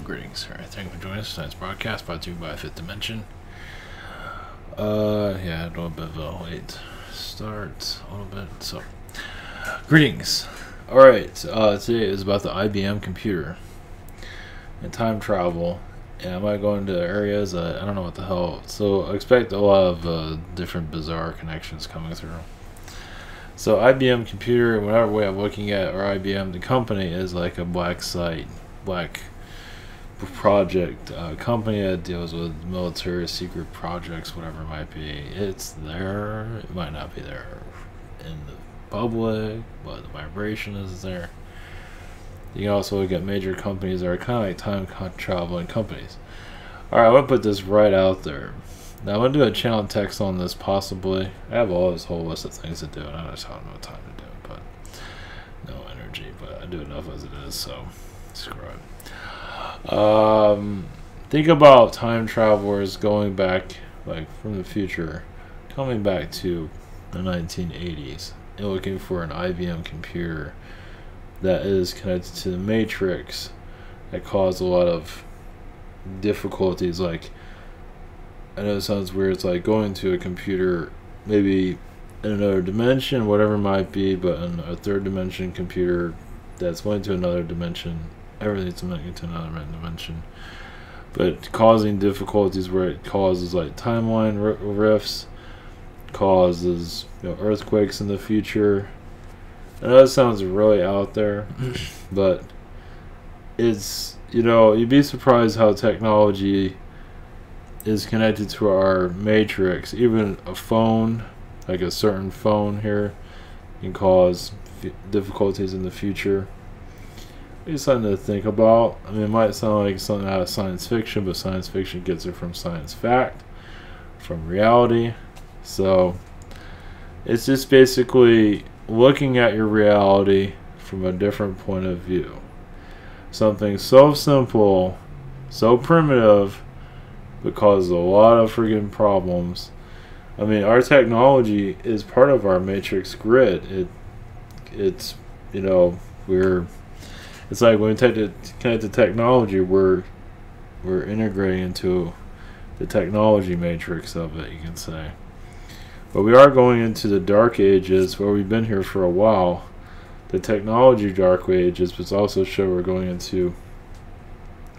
Greetings. Alright, thank you for joining us. Tonight's broadcast brought to you by Fifth Dimension. Yeah, a little bit of a late start, a little bit. So, greetings. Alright, today is about the IBM computer and time travel. And I might go into areas I don't know what the hell. So, I expect a lot of different bizarre connections coming through. So, IBM computer, whatever way I'm looking at, or IBM, the company, is like a black project company that deals with military secret projects, whatever it might be. It's there. It might not be there in the public, but the vibration is there. You can also look at major companies that are kind of like time traveling companies. Alright, I'm going to put this right out there. Now I'm going to do a channel text on this possibly. I have all this whole list of things to do and I just don't know time to do it, but no energy, but I do enough as it is, so screw it. Think about time travelers going back, like from the future, coming back to the 1980s and looking for an IBM computer that is connected to the Matrix that caused a lot of difficulties. Like, I know it sounds weird, it's like going to a computer maybe in another dimension, whatever it might be, but in a third dimension computer that's going to another dimension. Everything's connected to another dimension, but causing difficulties where it causes like timeline rifts, causes earthquakes in the future. I know it sounds really out there, but it's you'd be surprised how technology is connected to our matrix. Even a phone, like a certain phone here, can cause difficulties in the future. It's something to think about. I mean, it might sound like something out of science fiction, but science fiction gets it from science fact, from reality. So it's just basically looking at your reality from a different point of view. Something so simple, so primitive, but causes a lot of friggin' problems. I mean, our technology is part of our matrix grid. It's it's like when we connect to technology, we're integrating into the technology matrix of it, you can say. But we are going into the dark ages, where we've been here for a while. The technology dark ages, but also show we're going into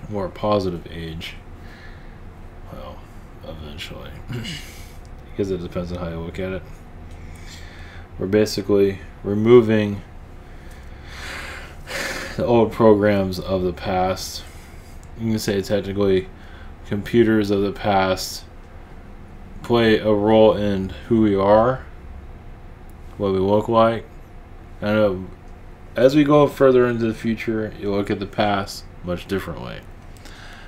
a more positive age. Well, eventually. Because it depends on how you look at it. We're basically removing the old programs of the past. You can say technically computers of the past play a role in who we are, what we look like. I know as we go further into the future, you look at the past much differently.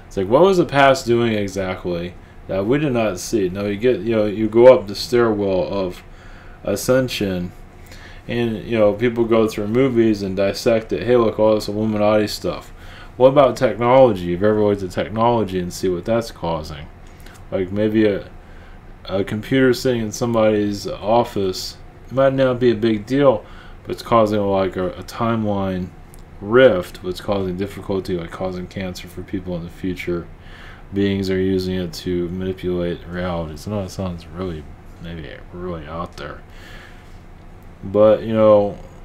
It's like, what was the past doing exactly that we did not see? Now you go up the stairwell of ascension, and people go through movies and dissect it. Hey, look, all this Illuminati stuff. What about technology? You've ever looked at technology and see what that's causing? Like maybe a computer sitting in somebody's office might not be a big deal, but it's causing like a timeline rift. What's causing difficulty, like causing cancer for people in the future. Beings are using it to manipulate reality. So no, it sounds really out there. But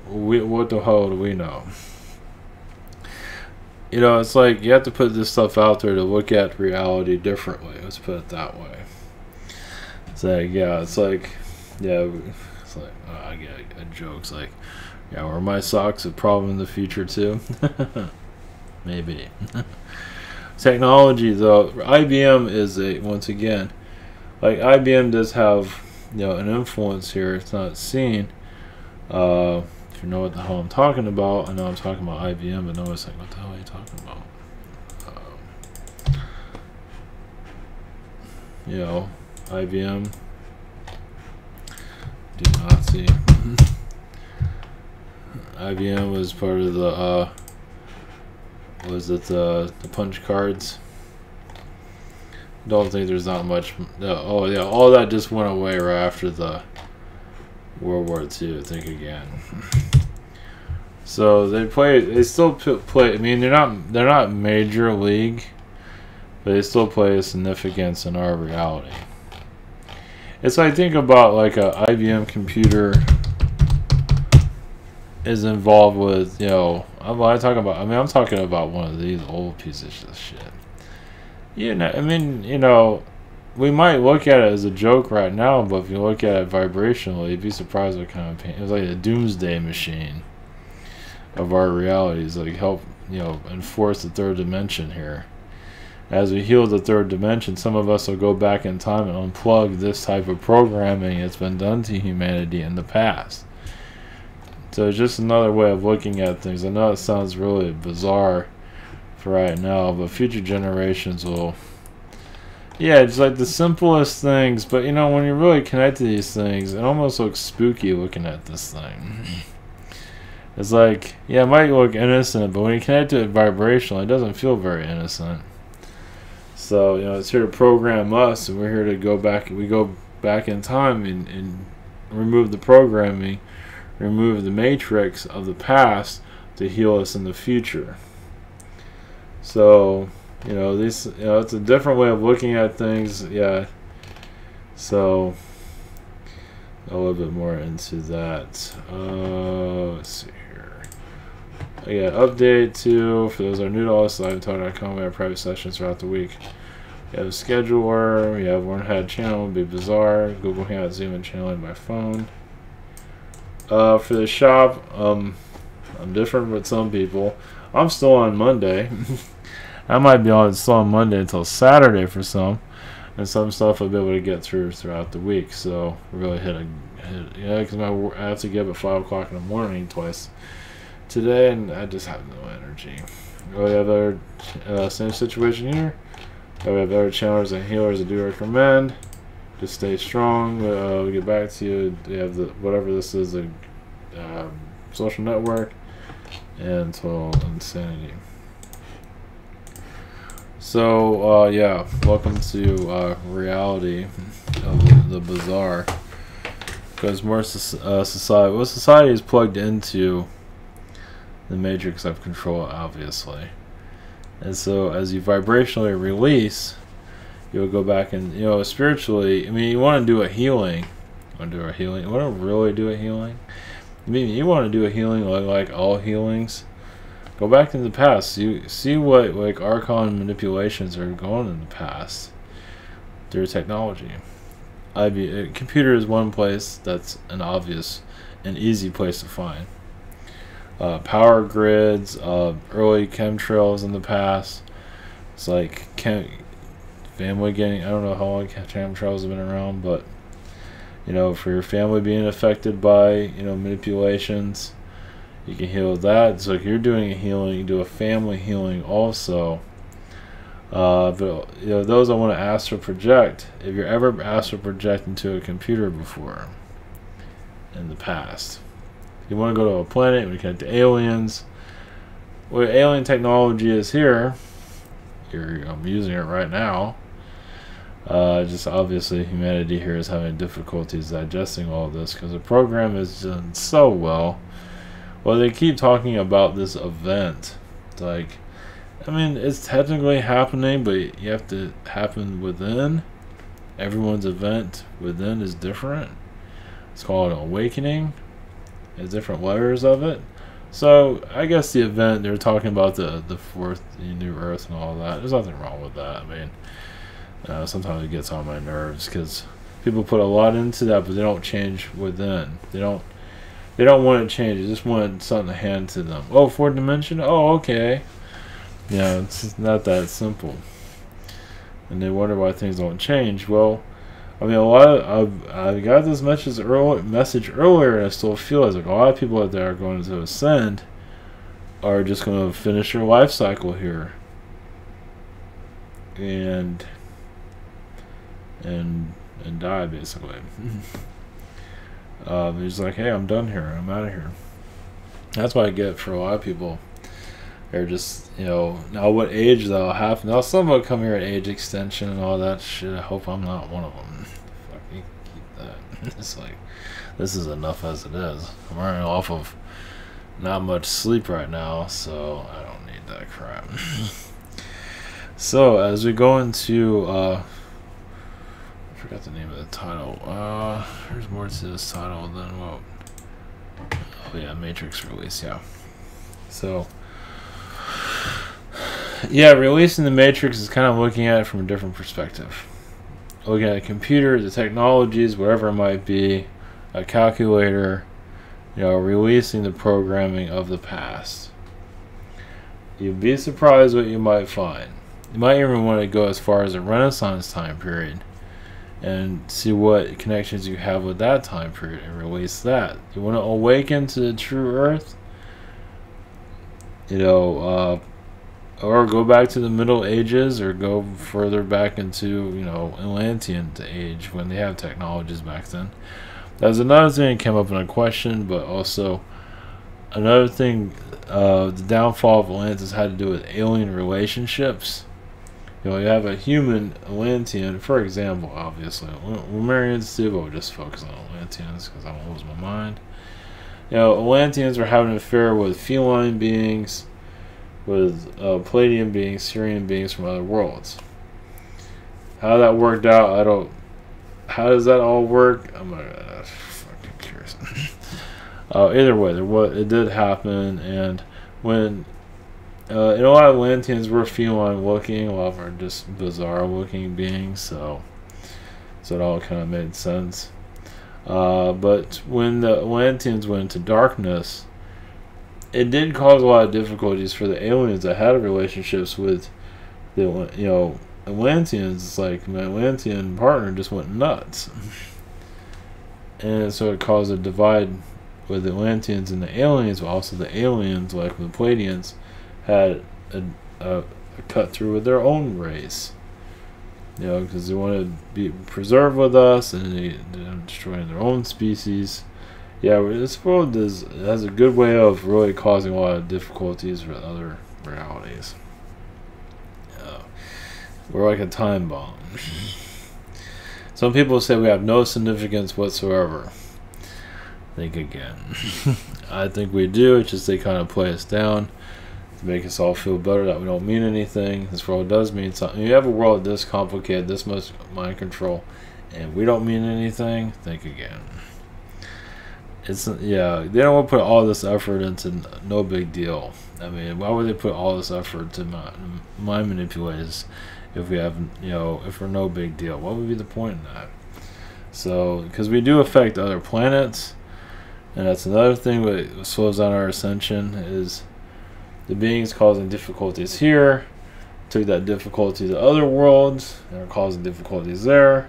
what the hell do we know? It's like you have to put this stuff out there to look at reality differently. Let's put it that way. It's like, I get a joke's like, yeah, were my socks a problem in the future too? Maybe. Technology though, IBM is once again, like IBM does have an influence here. It's not seen. If you know what the hell I'm talking about, I know I'm talking about IBM, but no, it's like, what the hell are you talking about? IBM. Do not see. IBM was part of the, the punch cards? Don't think there's not much. Oh yeah, all that just went away right after the World War II. Think again. So they still play. I mean, they're not major league, but they still play a significance in our reality. It's like, think about like a IBM computer is involved with, I'm talking about one of these old pieces of shit. I mean, we might look at it as a joke right now, but if you look at it vibrationally, you'd be surprised what kind of pain. It was like a doomsday machine of our realities, like help, enforce the third dimension here. As we heal the third dimension, some of us will go back in time and unplug this type of programming that's been done to humanity in the past. So it's just another way of looking at things. I know it sounds really bizarre for right now, but future generations will. Yeah, it's like the simplest things, but when you're really connected to these things, it almost looks spooky looking at this thing. It's like, yeah, it might look innocent, but when you connect to it vibrationally, it doesn't feel very innocent. So, it's here to program us, and we're here to go back. We go back in time and remove the programming, remove the matrix of the past to heal us in the future. So, it's a different way of looking at things. Yeah. So, a little bit more into that. Let's see here. Yeah, update to, for those that are new to us, livetalk.com. We have private sessions throughout the week. We have a scheduler. We have one head channel. Be bizarre. Google Hangout, Zoom, and channeling by phone. For the shop, I'm different with some people. I'm still on Monday. I might be still on Monday until Saturday for some, and some stuff I'll be able to get throughout the week. So really because I have to get up at 5 o'clock in the morning twice today, and I just have no energy. We have our same situation here. We have other channelers and healers that do recommend. Just stay strong. We'll get back to you. We have whatever this is, a social network, and total insanity. So yeah, welcome to reality of the bizarre. Because more society is plugged into the matrix of control, obviously. And so as you vibrationally release, you'll go back and, spiritually, I mean, you want to do a healing. You want to do a healing? You want to really do a healing? I mean, you want to do a healing like all healings? Go back in the past. You see what, like, archon manipulations are going in the past through technology. Computer is one place that's an obvious and easy place to find. Power grids, early chemtrails in the past. It's like family getting, I don't know how long chemtrails have been around, but for your family being affected by manipulations, you can heal that. So if you're doing a healing, you can do a family healing also. But those I want to astral project. If you're ever astral project into a computer before in the past, you want to go to a planet, you want to connect to aliens. Where alien technology is here, I'm using it right now. Just obviously humanity here is having difficulties digesting all this because the program is done so well. Well, they keep talking about this event. It's like, I mean, it's technically happening, but you have to happen within. Everyone's event within is different. It's called an awakening. There's different layers of it. So I guess the event, they're talking about the fourth new earth and all that. There's nothing wrong with that. I mean, sometimes it gets on my nerves because people put a lot into that, but they don't change within. They don't want it changed. They just want something to hand to them. Oh, fourth dimension? Oh, okay. Yeah, it's not that simple. And they wonder why things don't change. Well, I mean, I got this message earlier, and I still feel like a lot of people out there are going to ascend are just going to finish their life cycle here, and die basically. He's like, hey, I'm done here. I'm out of here. That's what I get for a lot of people. They're just, now what age they'll have. Now some will come here at age extension and all that shit. I hope I'm not one of them. Fucking keep that. It's like, this is enough as it is. I'm running off of not much sleep right now, so I don't need that crap. So as we go into I forgot the name of the title. There's more to this title than what. Oh yeah, Matrix release. Yeah. So yeah, releasing the Matrix is kind of looking at it from a different perspective. Looking at a computer, the technologies, whatever it might be, a calculator, releasing the programming of the past. You'd be surprised what you might find. You might even want to go as far as the Renaissance time period and see what connections you have with that time period and release that. You want to awaken to the true earth, or go back to the Middle Ages, or go further back into, Atlantean age, when they have technologies back then. That's another thing that came up in a question, but also another thing, the downfall of Atlantis had to do with alien relationships. You have a human Atlantean, for example, obviously. Lemurians too, but we'll just focus on Atlanteans because I won't lose my mind. Atlanteans were having an affair with feline beings, with Palladian beings, Syrian beings from other worlds. How that worked out, how does that all work? I'm not fucking curious. Either way, it did happen, and when a lot of Atlanteans were feline looking, a lot of them are just bizarre looking beings, so it all kind of made sense. But when the Atlanteans went into darkness, it did cause a lot of difficulties for the aliens that had relationships with the Atlanteans. It's like my Atlantean partner just went nuts, and so it caused a divide with the Atlanteans and the aliens, but also the aliens, like the Palladians, had a cut through with their own race. Because they want to be preserved with us, and they're destroying their own species. Yeah, this world has a good way of really causing a lot of difficulties with other realities. We're like a time bomb. Some people say we have no significance whatsoever. Think again. I think we do. It's just they kind of play us down to make us all feel better that we don't mean anything. This world does mean something. You have a world this complicated, this much mind control, and we don't mean anything. Think again. They don't want to put all this effort into no big deal. I mean, why would they put all this effort to mind manipulators if we have, if we're no big deal? What would be the point in that? So, because we do affect other planets, and that's another thing that slows down our ascension, is the beings causing difficulties here took that difficulty to other worlds and are causing difficulties there.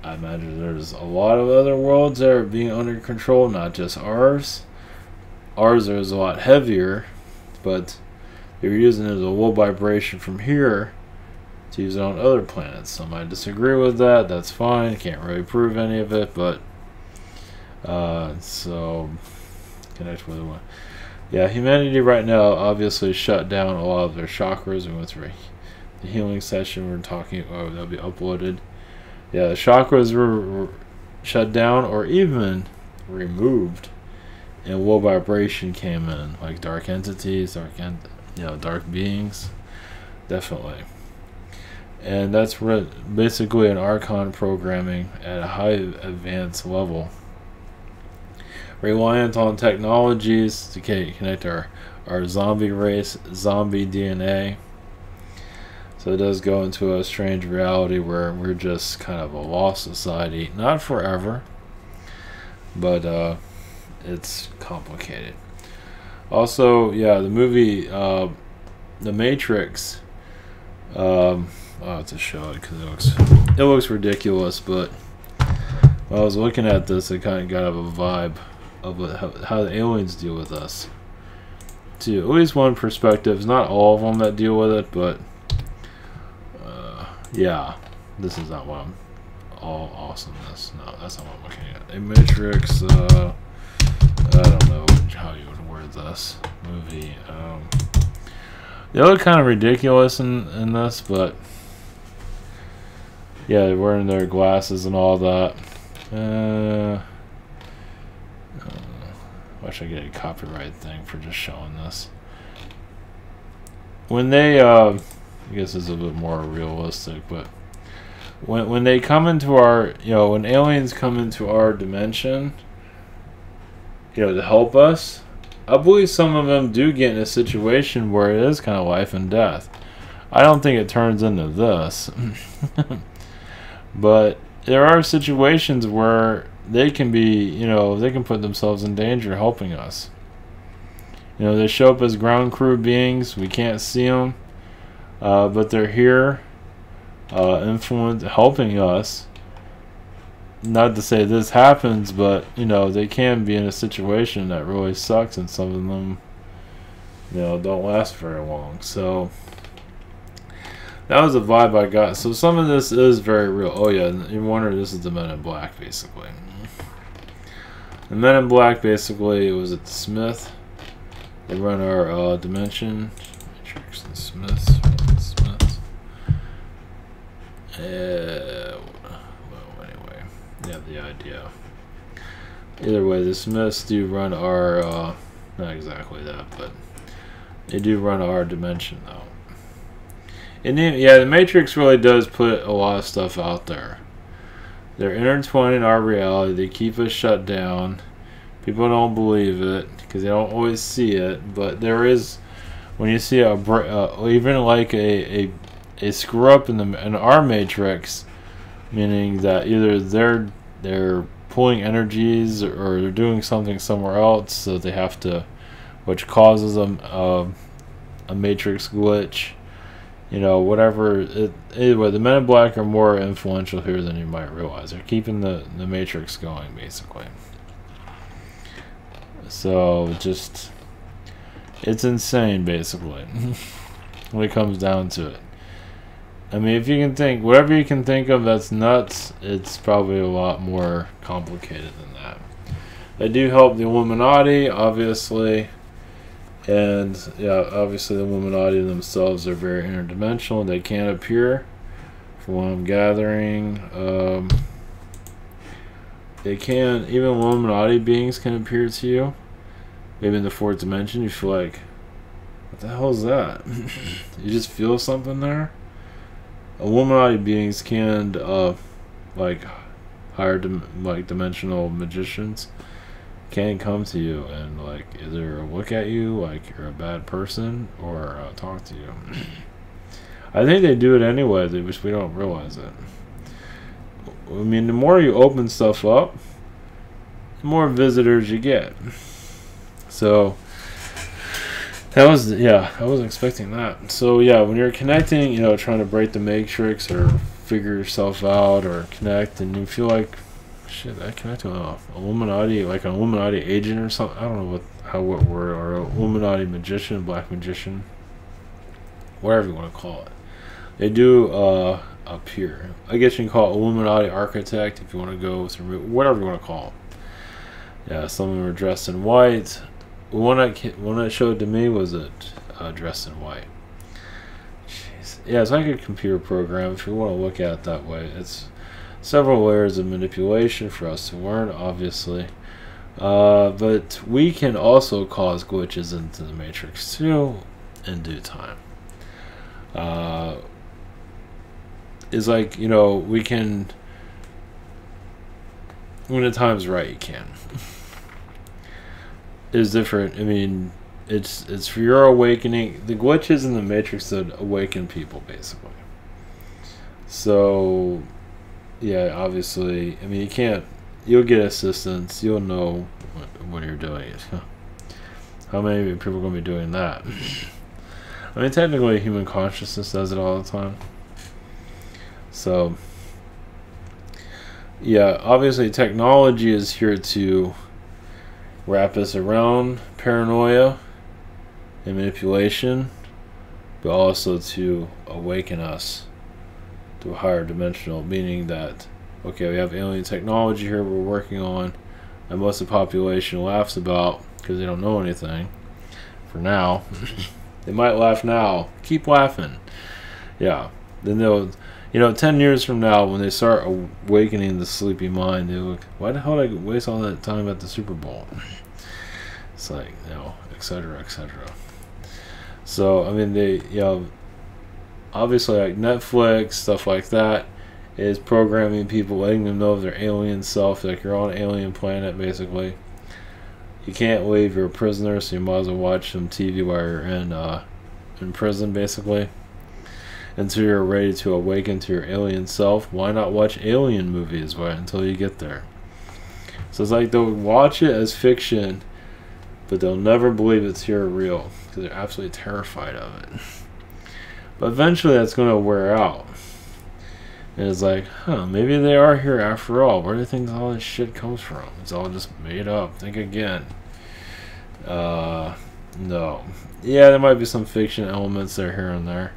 I imagine there's a lot of other worlds that are being under control, not just ours. Ours is a lot heavier, but they're using it as a low vibration from here to use it on other planets. Some might disagree with that. That's fine. Can't really prove any of it, but so connect with one. Yeah, humanity right now obviously shut down a lot of their chakras. We went through the healing session. We're talking. Oh, that'll be uploaded. Yeah, the chakras were shut down or even removed, and low vibration came in, like dark entities, dark beings, definitely. And that's basically an archon programming at a high advanced level, reliant on technologies to connect our zombie race, zombie DNA. So it does go into a strange reality where we're just kind of a lost society. Not forever, but it's complicated. Also, yeah, the movie The Matrix, I'll have to show it because it looks ridiculous, but when I was looking at this, it kind of got a vibe of how the aliens deal with us. To at least one perspective, it's not all of them that deal with it, but yeah, this is not what I'm all awesomeness. No, that's not what I'm looking at. A Matrix, I don't know how you would word this movie. They look kind of ridiculous in this, but yeah, they're wearing their glasses and all that. Watch I get a copyright thing for just showing this. When they, I guess it's a bit more realistic, but when they come into our, when aliens come into our dimension, to help us, I believe some of them do get in a situation where it is kind of life and death. I don't think it turns into this. But there are situations where they can be, they can put themselves in danger helping us. They show up as ground crew beings. We can't see them. But they're here, helping us. Not to say this happens, but they can be in a situation that really sucks, and some of them don't last very long. So that was the vibe I got. So some of this is very real. Oh yeah, you wonder, this is the Men in Black basically. The Men in Black basically, it was at the Smith. They run our dimension. Matrix and Smiths. Well, anyway, you have the idea. Either way, the Smiths do run our, not exactly that, but they do run our dimension, though. And then, yeah, the Matrix really does put a lot of stuff out there. They're intertwining our reality. They keep us shut down. People don't believe it because they don't always see it. But there is, when you see even like a screw up in our Matrix, meaning that either they're pulling energies or they're doing something somewhere else, so they have to, which causes a Matrix glitch. Whatever. Anyway, the Men in Black are more influential here than you might realize. They're keeping the Matrix going, basically. So, it's insane, basically, when it comes down to it. I mean, if you can think, whatever you can think of that's nuts, it's probably a lot more complicated than that. They do help the Illuminati, obviously. And yeah, obviously the Illuminati themselves are very interdimensional. They can appear, from what I'm gathering. They can, even Illuminati beings can appear to you. Maybe in the fourth dimension, you feel like, what the hell is that? You just feel something there. Illuminati beings can, like higher dimensional magicians, can come to you and like either look at you like you're a bad person or talk to you. I think they do it anyway, they wish we don't realize it. I mean, the more you open stuff up, the more visitors you get. So that was, yeah, I wasn't expecting that. So yeah, when you're connecting, trying to break the Matrix or figure yourself out or connect, and you feel like, shit, I connect to an Illuminati, like an Illuminati agent or something. I don't know what word, or an Illuminati magician, black magician, whatever you want to call it. They do appear. I guess you can call it Illuminati architect if you want to go through, whatever you want to call it. Yeah, some of them are dressed in white. One that showed to me was dressed in white. Jeez. Yeah, it's like a computer program if you want to look at it that way. It's several layers of manipulation for us to learn, obviously. But we can also cause glitches into the Matrix too in due time. It's like, we can, when the time's right, you can. It's different. I mean, it's for your awakening. The glitches in the Matrix that awaken people, basically. So yeah, obviously, I mean, you'll get assistance, you'll know what you're doing. How many people are going to be doing that? I mean, technically, human consciousness does it all the time. So, yeah, obviously, technology is here to wrap us around paranoia and manipulation, but also to awaken us to a higher dimensional, meaning that, okay, we have alien technology here we're working on, and most of the population laughs about because they don't know anything for now. They might laugh now, keep laughing. Yeah, then they'll, 10 years from now, when they start awakening the sleepy mind, they'll look, why the hell did I waste all that time at the Super Bowl? It's like, you know, etc., etc. So I mean, they, you know, obviously like Netflix, stuff like that, is programming people, letting them know of their alien self, like you're on an alien planet, basically. You can't leave, you're a prisoner, so you might as well watch some TV while you're in prison, basically. Until you're ready to awaken to your alien self. Why not watch alien movies until you get there? So it's like they'll watch it as fiction, but they'll never believe it's here real, because they're absolutely terrified of it. But eventually that's going to wear out. And it's like, huh, maybe they are here after all. Where do you think all this shit comes from? It's all just made up. Think again. No. Yeah, there might be some fiction elements there here and there.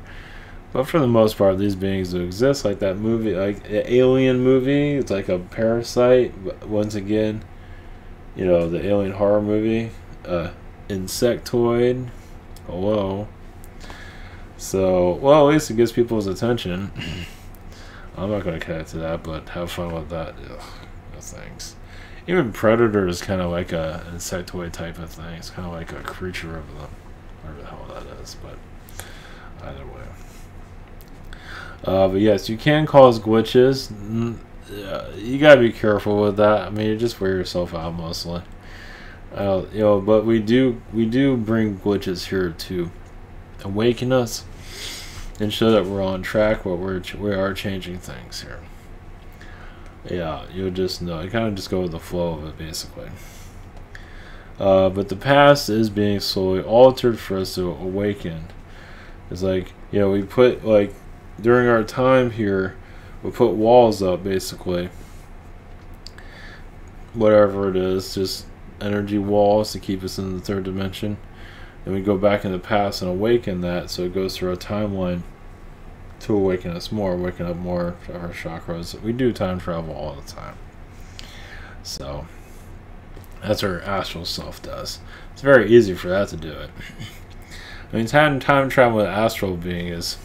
But for the most part, these beings do exist. Like that movie, like the Alien movie. It's like a parasite. But once again, you know, the alien horror movie. Insectoid. Hello. So, well, at least it gets people's attention. I'm not going to connect to that, but have fun with that. Ugh, no thanks. Even Predator is kind of like an insectoid type of thing. It's kind of like a creature of the, whatever the hell that is, but either way. But yes, you can cause glitches. You gotta be careful with that. I mean, you just wear yourself out mostly. You know, but we do bring glitches here to awaken us and show that we're on track. But we are changing things here. Yeah, you'll just know. You kind of just go with the flow of it, basically. But the past is being slowly altered for us to awaken. It's like, you know, we put, like, during our time here, we put walls up, basically. Whatever it is, just energy walls to keep us in the third dimension. And we go back in the past and awaken that, so it goes through our timeline to awaken us more, awaken up more of our chakras. We do time travel all the time. So, that's what our astral self does. It's very easy for that to do it. I mean, time travel with astral being is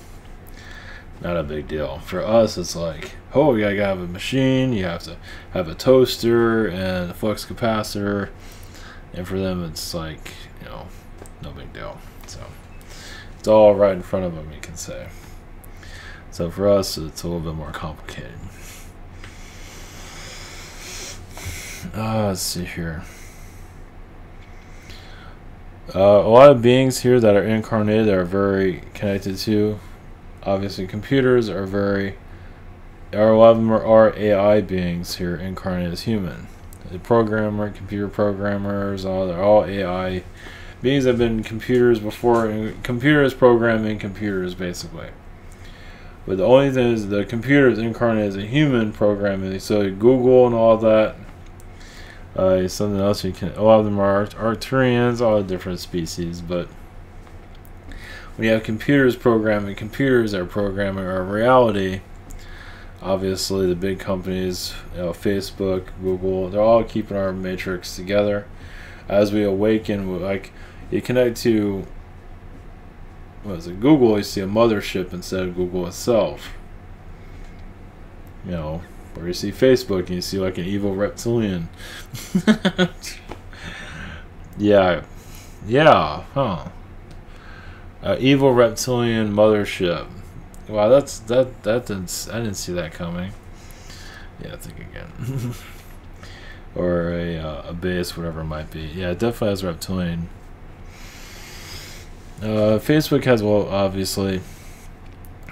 not a big deal. For us, it's like, oh, you gotta have a machine, you have to have a toaster and a flux capacitor. And for them, it's like, you know, no big deal. So, it's all right in front of them, you can say. So for us, it's a little bit more complicated. Let's see here. A lot of beings here that are incarnated are very connected to. Obviously, computers are a lot of them are AI beings here incarnated as human. The programmer, computer programmers, they're all AI beings that have been computers before, and computers programming computers, basically. But the only thing is the computer is incarnated as a human programming. So Google and all that is something else you can. A lot of them are Arcturians, all the different species. But when you have computers programming computers that are programming our reality, obviously the big companies, you know, Facebook, Google, they're all keeping our matrix together. As we awaken, like you connect to. What is it? Google, you see a mothership instead of Google itself. You know, or you see Facebook and you see like an evil reptilian. Yeah, huh? Evil reptilian mothership. Wow, that didn't, I didn't see that coming. Yeah, think again. Or a base, whatever it might be. Yeah, it definitely has reptilian. Facebook has, well, obviously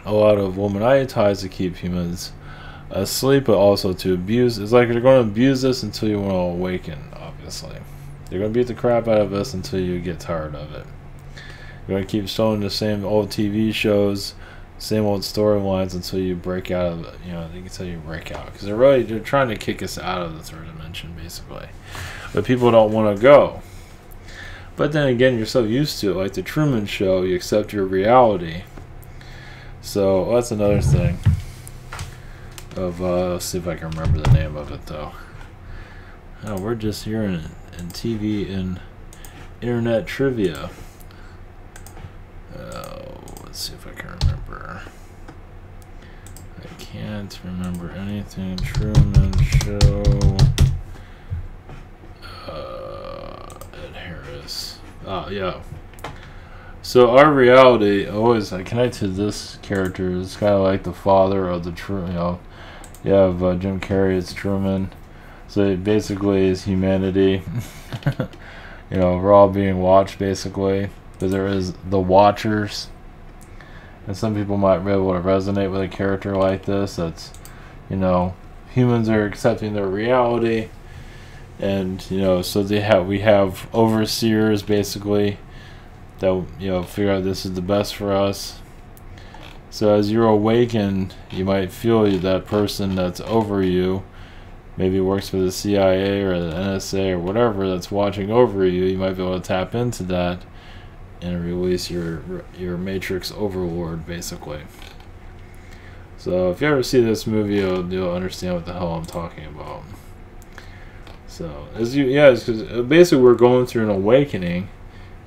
a lot of Illuminati ties to keep humans asleep, but also to abuse. It's like they're going to abuse this until you want to awaken, obviously. They're going to beat the crap out of us until you get tired of it. They're going to keep showing the same old TV shows, same old storylines until you break out of it. You know, until you break out. Because they're trying to kick us out of the third dimension, basically. But people don't want to go. But then again, you're so used to it, like the Truman Show, you accept your reality. So that's another thing. Let's see if I can remember the name of it though. Oh, we're just here in TV and internet trivia. Let's see if I can remember. I can't remember anything. Truman Show. Ed Harris. this. Yeah. So our reality, always I connect to this character. It's kind of like the father of the true. You have Jim Carrey. It's Truman. So it basically is humanity. We're all being watched basically. Because there is the watchers, and some people might be able to resonate with a character like this. That's, humans are accepting their reality, and so we have overseers basically that figure out this is the best for us. So as you're awakened, you might feel that person that's over you maybe works for the CIA or the NSA or whatever that's watching over you. You might be able to tap into that and release your Matrix overlord, basically. So if you ever see this movie, you'll understand what the hell I'm talking about. So it's because basically we're going through an awakening,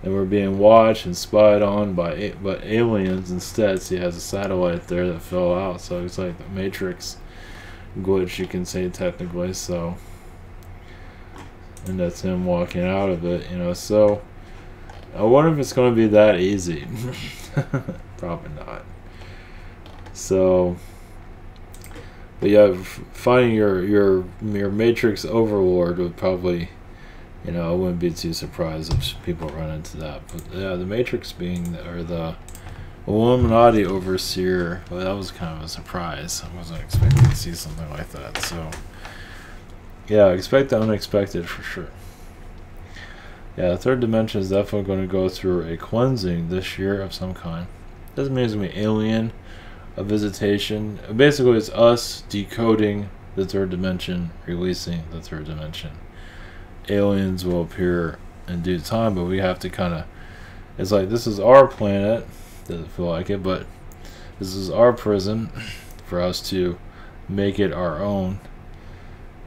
and we're being watched and spied on by aliens instead. See, he has a satellite there that fell out, so it's like the Matrix glitch, you can say technically. So, and that's him walking out of it, So I wonder if it's going to be that easy. Probably not. So, but yeah, finding your Matrix overlord would probably, I wouldn't be too surprised if people run into that. But yeah, the Matrix being the Illuminati overseer, well, that was kind of a surprise. I wasn't expecting to see something like that. So yeah, expect the unexpected for sure. Yeah, the third dimension is definitely going to go through a cleansing this year of some kind. Doesn't mean it's going to be alien, a visitation. Basically, it's us decoding the third dimension, releasing the third dimension. Aliens will appear in due time, but we have to kind of... It's like, this is our planet. Doesn't feel like it, but this is our prison for us to make it our own.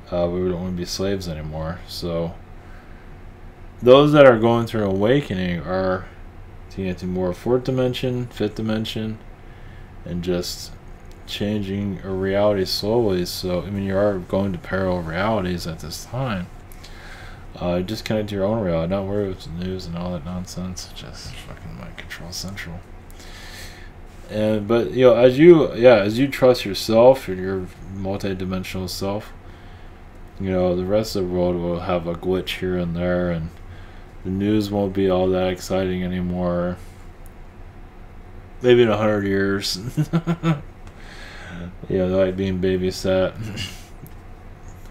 We don't want to be slaves anymore. So those that are going through awakening are getting more fourth dimension, fifth dimension, and just changing a reality slowly. So you are going to parallel realities at this time. Just connect to your own reality. Don't worry with the news and all that nonsense. Just fucking mind control central. But as you trust yourself and your multi-dimensional self, the rest of the world will have a glitch here and there, and the news won't be all that exciting anymore. Maybe in 100 years. Like being babysat.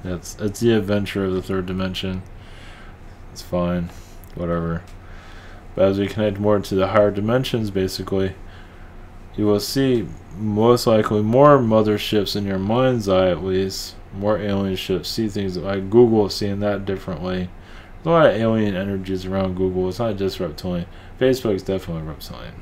It's the adventure of the third dimension. It's fine, whatever. But as we connect more to the higher dimensions, basically, you will see most likely more motherships in your mind's eye, at least. More alien ships. See things like Google, seeing that differently. There's a lot of alien energies around Google. It's not just reptilian. Facebook's definitely reptilian.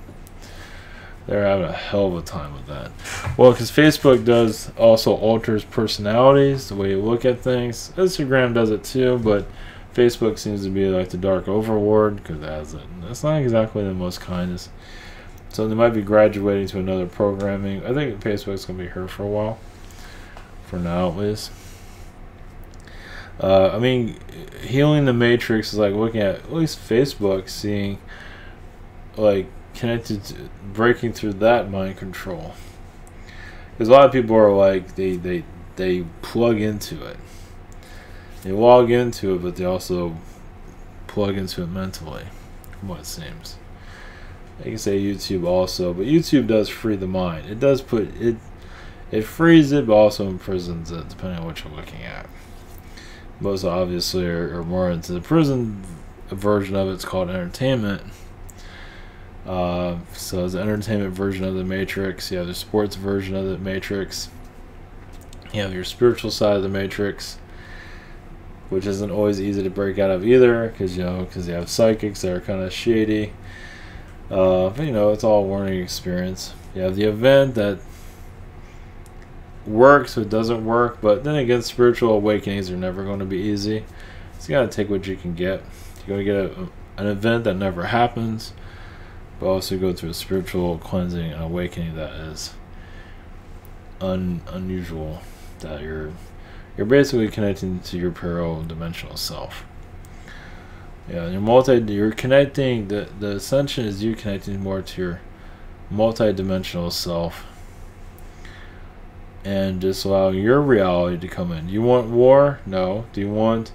They're having a hell of a time with that. Well, because Facebook does also alters personalities, the way you look at things. Instagram does it too, but Facebook seems to be like the dark overlord because it has it. It's not exactly the most kindest. So they might be graduating to another programming. I think Facebook's going to be here for a while. For now, at least. Healing the Matrix is like looking at least Facebook, seeing, like, connected to breaking through that mind control. Because a lot of people are like, they plug into it. They log into it, but they also plug into it mentally, from what it seems. I can say YouTube also, but YouTube does free the mind. It does put it. It frees it, but also imprisons it, depending on what you're looking at. Most obviously are more into the prison version of it. It's called entertainment. So it's the entertainment version of the Matrix. You have the sports version of the Matrix. You have your spiritual side of the Matrix, which isn't always easy to break out of either, because you have psychics that are kind of shady. But it's all a learning experience. You have the event that works or doesn't work, but then again, spiritual awakenings are never going to be easy. So you gotta take what you can get. You're gonna get an event that never happens, but also go through a spiritual cleansing and awakening that is unusual. That you're basically connecting to your parallel dimensional self. Yeah, you're connecting, the ascension is you connecting more to your multi-dimensional self and just allowing your reality to come in. You want war? No. Do you want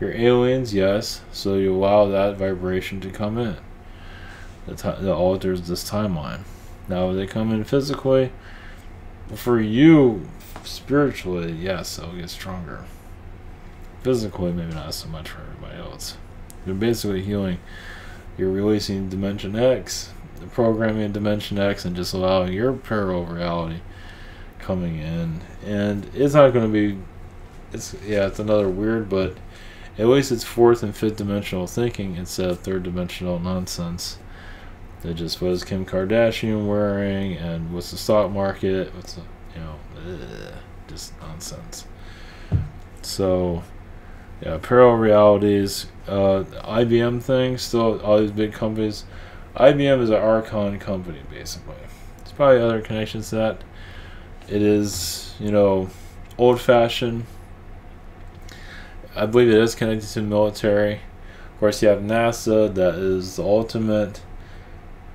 your aliens? Yes. So you allow that vibration to come in. That alters this timeline. Now, if they come in physically, for you, spiritually, yes, it'll get stronger. Physically, maybe not so much for everybody else. You're basically healing. You're releasing Dimension X, the programming Dimension X, and just allowing your parallel reality coming in. And it's not going to be, it's another weird, but at least it's fourth and fifth dimensional thinking instead of third dimensional nonsense. That just was Kim Kardashian wearing, and what's the stock market, what's the, just nonsense. So, yeah, parallel realities, IBM thing, still all these big companies. IBM is an Archon company, basically. There's probably other connections to that. It is, old-fashioned. I believe it is connected to the military. Of course, you have NASA, that is the ultimate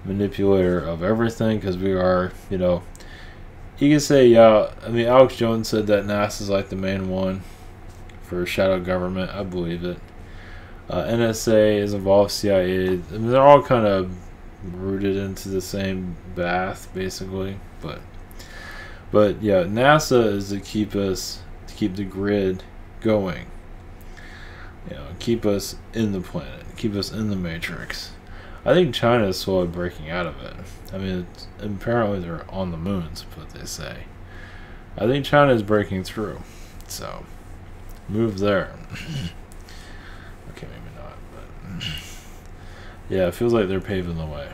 manipulator of everything, because we are, you can say, Alex Jones said that NASA is like the main one for shadow government. I believe it. NSA is involved, CIA. They're all kind of rooted into the same bath, basically. But yeah, NASA is to keep the grid going. Keep us in the planet, keep us in the matrix. I think China is slowly breaking out of it. Apparently they're on the moon, is what they say. I think China is breaking through. So, move there. Okay, maybe not, but yeah, it feels like they're paving the way.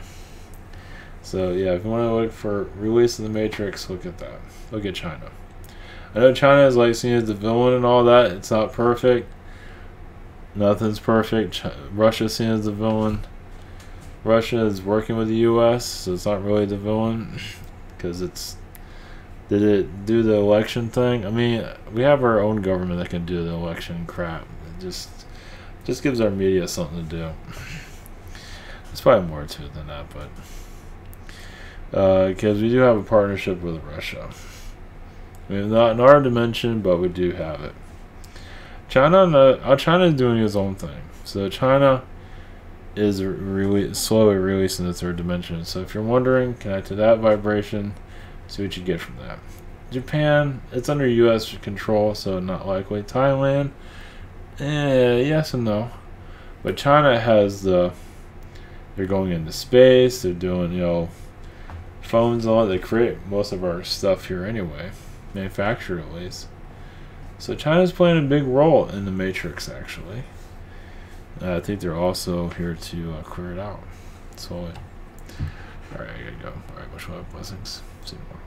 So yeah, if you want to look for release of the Matrix, look at that. Look at China. I know China is like seen as the villain and all that. It's not perfect. Nothing's perfect. Russia's seen as the villain. Russia is working with the U.S., so it's not really the villain, because did it do the election thing? We have our own government that can do the election crap. It just gives our media something to do. There's probably more to it than that, but because we do have a partnership with Russia. Not in our dimension, but we do have it. China is doing its own thing. So China is slowly releasing the third dimension. So if you're wondering, connect to that vibration, see what you get from that. Japan, it's under U.S. control, so not likely. Thailand, yes and no. But China has they're going into space, they're doing, phones and all that. They create most of our stuff here anyway, manufactured at least. So China's playing a big role in the Matrix, actually. I think they're also here to clear it out. So, alright, I gotta go. Alright, much love, blessings. See you tomorrow.